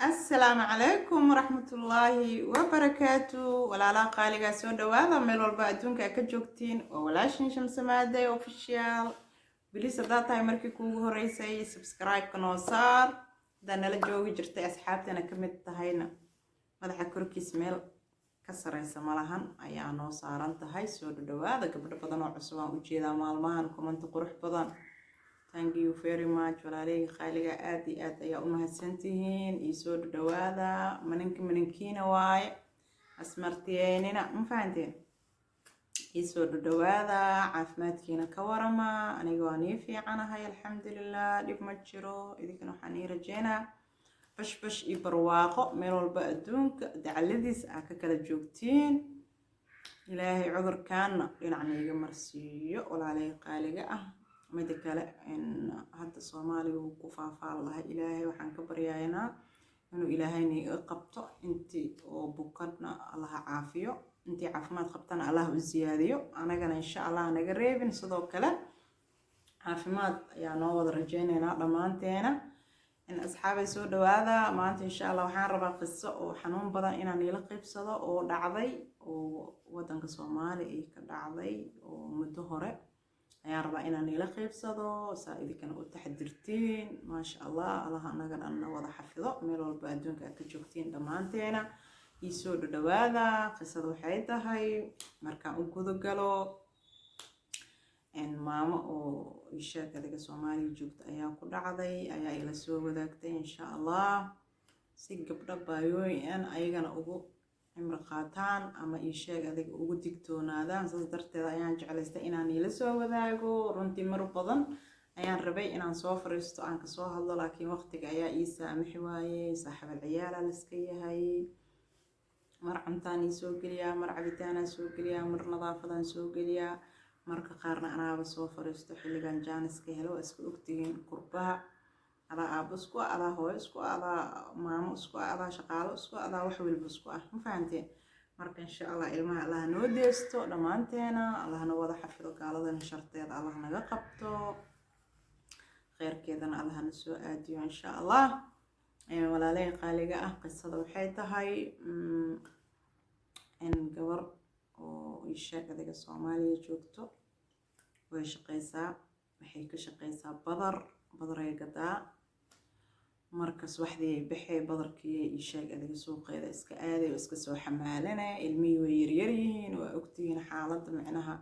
السلام عليكم ورحمة الله وبركاته ولا لا قالي سو دوادا ميل والبا أدونك أكجوكتين وولاشين شمس مادي أوفيشيال بليس داتا مركي كوغو هوريسي سبسكرايب كنوصار دانا لجوغي جرتي أصحابتنا كميت تهينا مدحا كوركيس ميل كسريسا مالهان أيا نوصاران تهي سو دوادا قبل بدن وعصوان وجيدا مالمهان كومنت قروح بدن thank you very much walaaleyga qaaliga aad iyo aad ayaa u mahadsantihiin ii soo dhawaada maninkiina waaye asmartiyeynina ma fahanteen ii soo dhawaada caafimaadkiina ka warama aniga waa nii fiicanahay alxamdulilah dhib ma jiro idinkana waxaan ii rajeynaa bashbash iyo barwaaqo meel walba adduunka dacaladiis aa ka kala joogtiin ilaahay cudurkaana dhinacna iga marsiiyo walaaleyga qaaliga ah mid kale in hadda Soomaaliga uu ku faafaan lahaa ilaahay waxaan ka baryaynaa inuu ilaahayna iga qabto intii oo bukadna Allah caafiyo intii caafimaad qabtana Allah u ziyaadiyo anagana insha Allah naga reebin sidoo kale caafimaad ayaa noo wada rajaynaynaa dhamaanteena in asxaabay soo dhawaada maanta insha Allah waxaan rabaa qiso oo xanuun badan inaan ila qaybsado oo dhacday oo wadanka Soomaaliya ka dhacday oo muddo hore ayaan rabaa inaan ila qaybsado saa idinkana u taxadirtiin maasha Allah Allah anaga dhan wada xafido meel walba adduunka aad ka joogtiin dhamaanteena ii soo dhawaada qisada waxay tahay markaan u gudo galo maamo oo sheekadiga Soomaaliya joogta ayaa ku dhacday ayaa ila soo wadaagtay insha Allah si gabdho baayooyin ayagana ugu cimri qaataan ama ii sheeg adiga ugu digtoonaadaan saas darteed ayaan jeclaystay inaan ila soo wadaago runtii mar badan ayaan rabay inaan soo fariisto aan ka soo hadlo laakiin waqtiga ayaa ii saamixi waayay saaxiib ciyaala la iska yahay mar cuntaan ii soo geliyaa mar cabitaan soo geliyaa mar nadaafadan soo geliyaa marka qaarna anaaba soo fariisto xilligan jaaniska helo isku ogtihiin qurbaha ada abusku ada hooyisku ada maamo isku ada shaqaalo isku ada wax walba isku ah ma fahanteen marka insha Allah ilmaha Allah noo deesto dhamaanteena Allah na wada xafido gaaladan sharteeda Allah naga qabto khayrkeedana Allah na soo aadiyo insha Allah walaalay qaaliga ah qisada waxay tahay in gabar oo sheekadiga Soomaaliya joogto way shaqeysaa waxay ka shaqeysaa badar ay gadaa markas waxdii baxay badarkii ii sheeg adiga suuqeeda iska aaday iska soo xamaalanay ilmihii way yaryar yihiin waa ogtihiin xaaladda macnaha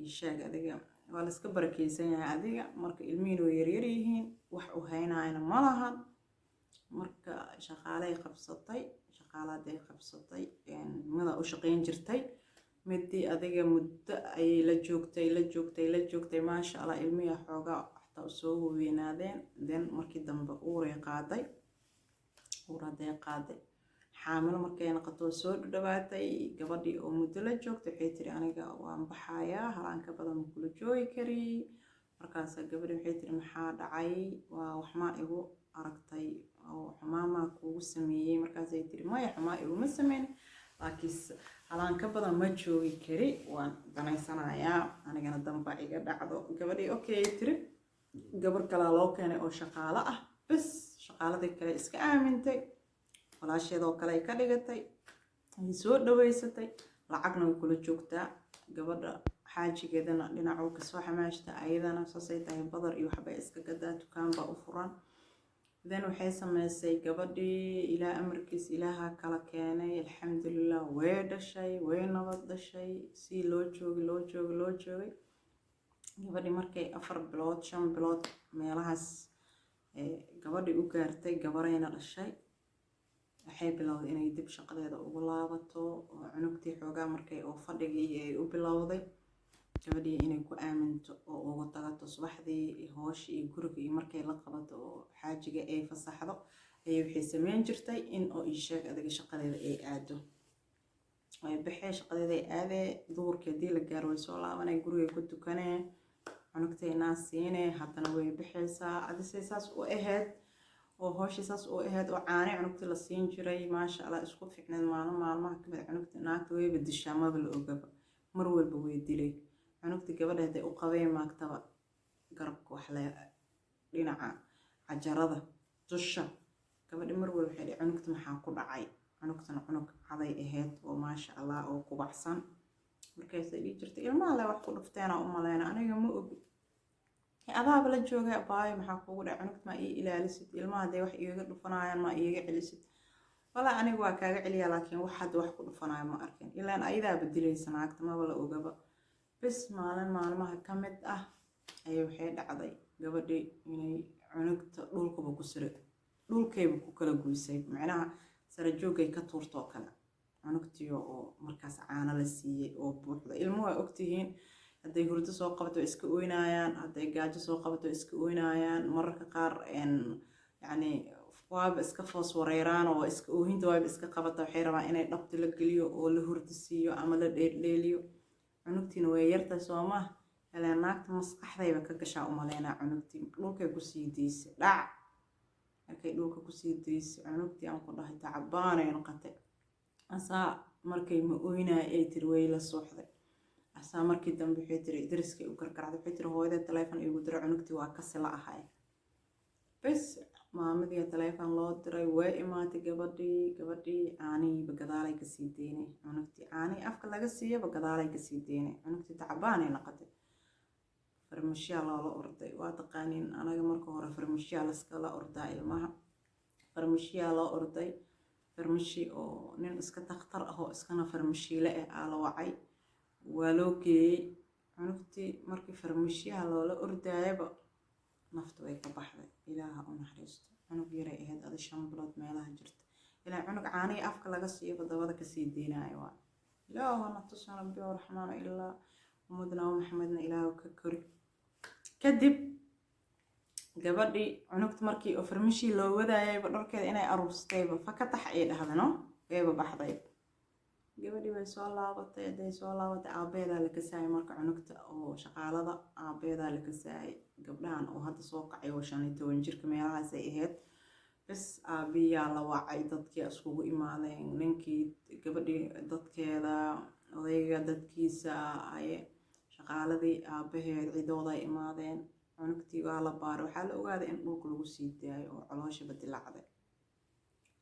ii sheeg adiga waa la iska barakeysan yahay adiga marka ilmihii way yaryar yihiin wax u haynayna ma lahan marka shaqaalay qabsatay mada u shaqeyn jirtay midii adiga muddo ayay la joogtay maasha Allah ilmihi xoogaa soo weynaadeen den markii dambe uuray qaaday xaamilo markay noqoto soo dhawaatay gabadhii oo muddo la joogtay waxay tiri aniga waan baxayaa halaan ka badan ma kula joogi kari markaas gabadhii waxay tiri maxaa dhacay waa wax ma igu aragtay oo xumaama kugu sameeyay markaas ay tiri maya xumaa igu ma sameyn laakiin halaan ka badan ma joogi kari waan danaysanayaa anigana damba iga dhacdo gabadhii okay tiri gabar kale loo keenay oo shaqaale ah bas shaqaaladii kale iska aamintay walaasheed oo kale ka dhigatay ay soo dhaweysatay lacagna way kula joogtaa gabadha xaajigeedana dhinacu ka soo xamaashta ayadana saasay tahay badar iyo waxba iska gadaa dukaan baa u furan then waxay sameysay gabadhii ilaa amarkiis ilaaha kala keenay alxamdulillah way dhashay way nabad dhashay si loo joogay gabadhii markay 4 bilood 5 bilood meelahaas gabadhii u gaartay gabarayna dhashay waxay bilowday inay dib shaqadeeda ugu laabato oo cunugtii xoogaa markay oo fadhigii ay u bilowday gabadhii inay ku aaminto oo ugu tagato subaxdii hooshii iyo gurigii markay la qabato oo xaajiga ay fasaxdo ay waxay sameyn jirtay in oo ii sheeg adiga shaqadeeda ay aado way baxay shaqadeeda ay aadee duurkeedii la gaaro way soo laabanay guriga ku tukanay cunugteena siinay haddana way baxaysaa adisay saas u ahayd oo hooshii saas u ahayd oo caani cunugtii la siin jiray maasha Allah isku fiicneed maalmaha kamid cunugtii naagta way bedishaa maba la ogaba mar walba way dilay cunugtii gabadheeda u qabay maagtaba garabka wax la dhinaca cajarada dusha gabadhi mar walba waxay dhahay cunugta maxaa ku dhacay cunugtana cunug caday ahayd oo maasha allah oo kubacsan markaasay dhihi jirtay ilmaha le wax ku dhufteena u maleyna aniga ma ogi adaaba la joogay abaayo maxaa kugu dhacay cunugta ma ii ilaalisid ilmaha dee wax iiga dhufanayaan ma iiga celisid walaa aniga waa kaaga celiyaa laakiin wax hadda wax ku dhufanayo ma arkin ilaan ayadaa badilaysa naagta maba la ogaba bes maalin maalmaha ka mid ah ayay waxay dhacday gabadhii inay cunugta dhulkaba ku sira dhulkayba ku kala guysay macnaha sara joogay ka tuurtoo kale cunugtiyo oo markaas caano la siiyey oo buuxda ilmuhu waa ogtihiin hadday hurdo soo qabato way iska ooynayaan hadday gaajo soo qabato way iska ooynayaan mararka qaar yacni waaba iska foos wareeraan oo iska oohinta waaba iska qabata waxay rabaan inay dhabta la geliyo oo la hurdo siiyo ama la dheeldheeliyo cunugtiina way yartahay soo maha ilaa naagta maskaxdayba ka gashaa umaleynaa cunugtii dhulkay kusii daysay dhac markay dhulka kusii daysay cunugtii aan ku dhahay tacabaanay noqotay asaa markay ma ooynaya ay tiri way la suuxday asaa markii dambe waxay tiri dariskay u gargaracday waxay tiri hooyada taleefon iigu diray cunugtii waa kasi la ahay bes maamadii taleefon loo diray way imaatay gabadhii caanihiiba gadaalay kasii deynay cunugtii caanihii afka laga siiyaba gadaalay kasii deynay cunugtii tacabaanay noqotay farmashiyaa loola orday waa taqaaniin anaga marka hore farmashiyaa laskala ordaa ilmaha farmashiyaa loo orday farmashi oo nin iska takhtar ah oo iskana farmashiile ah aa la wacay waa loo geeyey cunugtii markii farmashiyaha loola ordaayaba naftu way ka baxday ilaaha u naxariisto cunug yaray ahayd adi 5 bilood meelaha jirta ilaa cunug caanihii afka laga siiyaba dabada kasii deynayo waa ilaahuna tusana biyo raxmaano ilaa ummadna maxamedna ilaahu ka kori kadib gabadhii cunugta markii oo farmashii loo wadaayayba dharkeeda inay aruurstayba fakatax ay dhahdano wayba baxday gabadhii way soo laabatay haday soo laabatay aabeedaa la kasaayay marka cunugta oo shaqaalada aabeedaa la kasaayay gabdhahan oo hadda soo kacay oo 15 jirka meelahaas ay ahayd bes aabiyaa la wacay dadkii iskugu imaadeen ninkii gabadhii dadkeeda odayga dadkiisa ay shaqaaladii aabaheed cidooda ay imaadeen cunugtii waa la baaray waxaa la ogaaday in dhulka lagu sii daayo oo calooshiba dilacday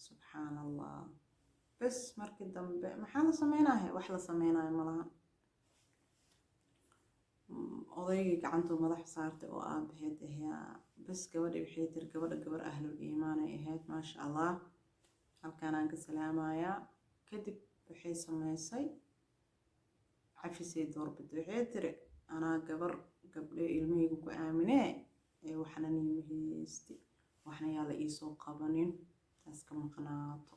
subxaan allah bes markii dambe maxaa la sameynahay wax la sameynayo malaha odaygii gacantuu madax saartay oo aabaheed ahaa bes gabadhii waxay tiri gabar ahlul iimaan ay ahayd maasha allah halkaan aan ka salaamayaa kadib waxay sameysay cafisay doorbid waxay tiri anaa gabdhe ilmahaygu ku aaminee ee waxna niimahaysti waxna yaa la iisoo qabanin taas ka maqnaato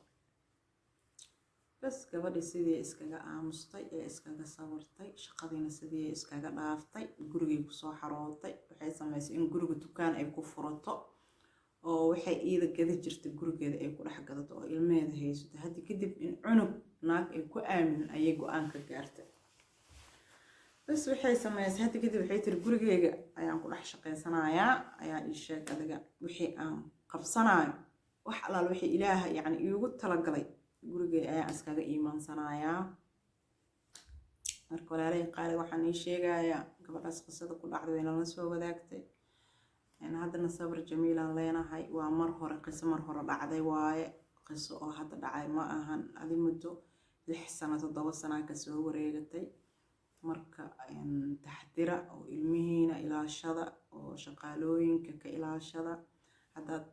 bes gabadhii sidii iskaga aamustay ee iskaga sawirtay shaqadiina sidii iskaga dhaaftay gurigay kusoo xarootay waxay sameysay in guriga dukaan ay ku furato oo waxay iida gada jirtay gurigeeda ay ku dhex gadato oo ilmaheeda haysato hadda kadib in cunug naag ay ku aaminin ayay go-aan ka gaartay bes waxay sameysay hadda kadib waxay tiri gurigeyga ayaan ku dhex shaqaysanayaa ayaa ii sheeg adiga wixii aan qabsanayo wax alaal wixii ilaaha yacni iigu talagalay gurigeyga ayaan iskaga iimaansanayaa marka walaalay qaali waxaan ii sheegayaa gabadhaas qisada ku dhacday wayna la soo wadaagtay haddana sabir jamiilaan leenahay waa mar hore qiso mar hore dhacday waaye qiso oo hadda dhacay ma ahan adi muddo 6 sano 7 sano ka soo wareegatay marka taxdira oo ilmihiina ilaashada oo shaqaalooyinka ka ilaashada haddaad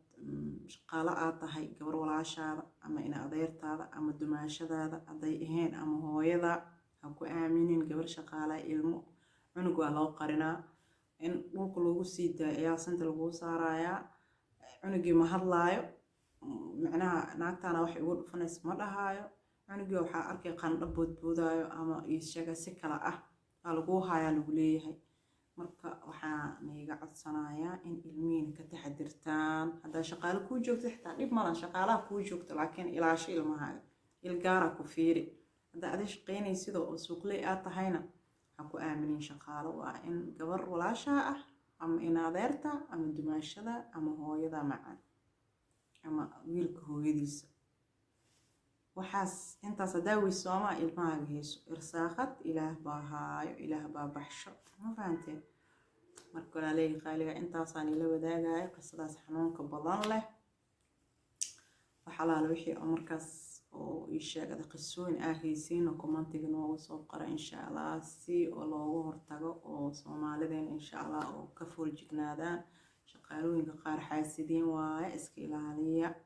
shaqaalo aad tahay gabar walaashaada ama ina adeertaada ama dumaashadaada hadday ahayn ama hooyada ha ku aaminin gabar shaqaala ilmo cunug waa loo qarinaa in dhulka lagu sii daayo ayaa santa lagu saarayaa cunugii ma hadlaayo macnaha naagtaana wax igu dhufanaysa ma dhahaayo cunugii waxaa arkay qandho boodboodaayo ama ishaga si kala ah waa lagu hayaa lagu leeyahay marka waxaa niiga codsanayaa in ilmihiina ka taxadirtaan haddaa shaqaalo kuu joogto xitaa dhib malan shaqaalaha kuu joogto laakiin ilaasho ilmahaaga ilgaara ku fiiri haddaa adi shaqaynaysido oo suuqley aad tahayna ha ku aaminin shaqaalo waa in gabar walaashaa ah ama in adeerta ama dumaashada ama hooyada macaan ama wiilka hooyadiisa waxaas intaas haddaa weysoomaa ilmahaaga hayso irsaaqad ilaah baa haayo ilaah baa baxsho ma fahanteen marka walaalay qaaliga intaasaan ila wadaagayo qisadaas xanuunka badan leh وحلال وحي أمركز ويشاق هذا قصون آهيسين وكومنتيغ نوغو سو قرا إن شاء الله سي ولوغو هرتاغو وصوماليدين إن شاء الله وكفول جيجنادان شقالوين قار حاسدين واي اسكي إلالية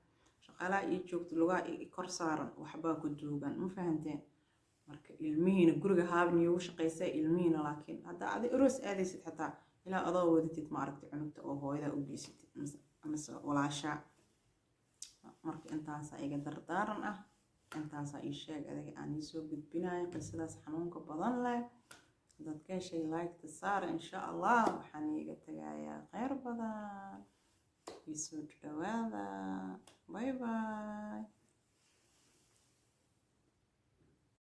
شقالا يجوغت لغا كورسارن وحبا كدوغان مفهمتين marka ilmihiina guriga haabniyo u shaqeysay ilmihiina laakiin hadda adi aroos aadaysid xataa ilaa adoo wadatid ma aragtay cunugta oo hooyada u geysatid mise walaasha marka intaasa iga dardaaran ah intaasa ii sheeg adiga aan ii soo gudbinayo qisadaas xanuunka badan leh dadka heshay like-ta saar insha allah waxaan iiga tagayaa kheyr badan ii soo dhawaada bye bye